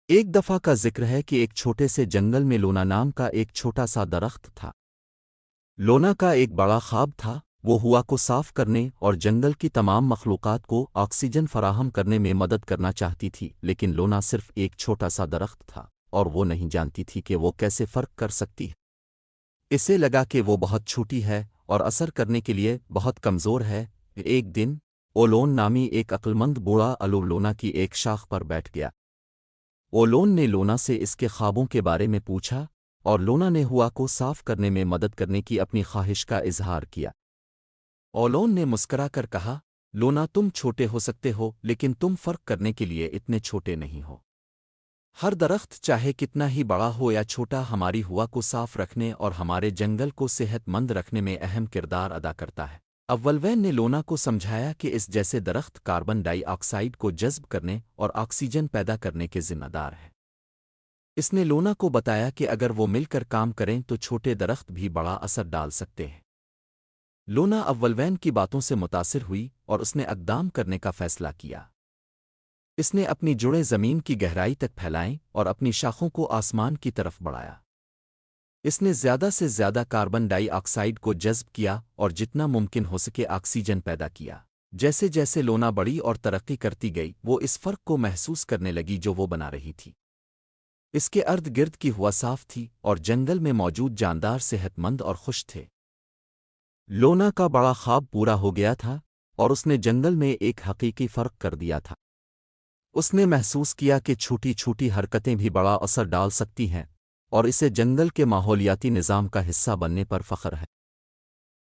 ایک دفعہ کا ذکر ہے کہ ایک چھوٹے سے جنگل میں لونا نام کا ایک چھوٹا سا درخت تھا۔ لونا کا ایک بڑا خواب تھا، وہ ہوا کو صاف کرنے اور جنگل کی تمام مخلوقات کو آکسیجن فراہم کرنے میں مدد کرنا چاہتی تھی، لیکن لونا صرف ایک چھوٹا سا درخت تھا اور وہ نہیں جانتی تھی کہ وہ کیسے فرق کر سکتی ہے۔ اسے لگا کہ وہ بہت چھوٹی ہے اور اثر کرنے کے لیے بہت کمزور ہے۔ ایک دن اولون نامی ایک عقلمند بوڑھا الو لونا کی ایک شاخ پر بیٹھ گیا۔ اولون نے لونا سے اس کے خوابوں کے بارے میں پوچھا اور لونا نے ہوا کو صاف کرنے میں مدد کرنے کی اپنی خواہش کا اظہار کیا۔ اولون نے مسکرا کر کہا، لونا تم چھوٹے ہو سکتے ہو لیکن تم فرق کرنے کے لیے اتنے چھوٹے نہیں ہو۔ ہر درخت چاہے کتنا ہی بڑا ہو یا چھوٹا ہماری ہوا کو صاف رکھنے اور ہمارے جنگل کو صحت مند رکھنے میں اہم کردار ادا کرتا ہے۔ اولوین نے لونا کو سمجھایا کہ اس جیسے درخت کاربن ڈائی آکسائیڈ کو جذب کرنے اور آکسیجن پیدا کرنے کے ذمہ دار ہے۔ اس نے لونا کو بتایا کہ اگر وہ مل کر کام کریں تو چھوٹے درخت بھی بڑا اثر ڈال سکتے ہیں۔ لونا اولوین کی باتوں سے متاثر ہوئی اور اس نے اقدام کرنے کا فیصلہ کیا۔ اس نے اپنی جڑیں زمین کی گہرائی تک پھیلائیں اور اپنی شاخوں کو آسمان کی طرف بڑھایا۔ اس نے زیادہ سے زیادہ کاربن ڈائی آکسائیڈ کو جذب کیا اور جتنا ممکن ہو سکے آکسیجن پیدا کیا۔ جیسے جیسے لونا بڑی اور ترقی کرتی گئی، وہ اس فرق کو محسوس کرنے لگی جو وہ بنا رہی تھی۔ اس کے ارد گرد کی ہوا صاف تھی اور جنگل میں موجود جاندار صحت مند اور خوش تھے۔ لونا کا بڑا خواب پورا ہو گیا تھا اور اس نے جنگل میں ایک حقیقی فرق کر دیا تھا۔ اس نے محسوس کیا کہ چھوٹی چھوٹی حرکتیں بھی بڑا اثر ڈال سکتی ہیں اور اسے جنگل کے ماحولیاتی نظام کا حصہ بننے پر فخر ہے۔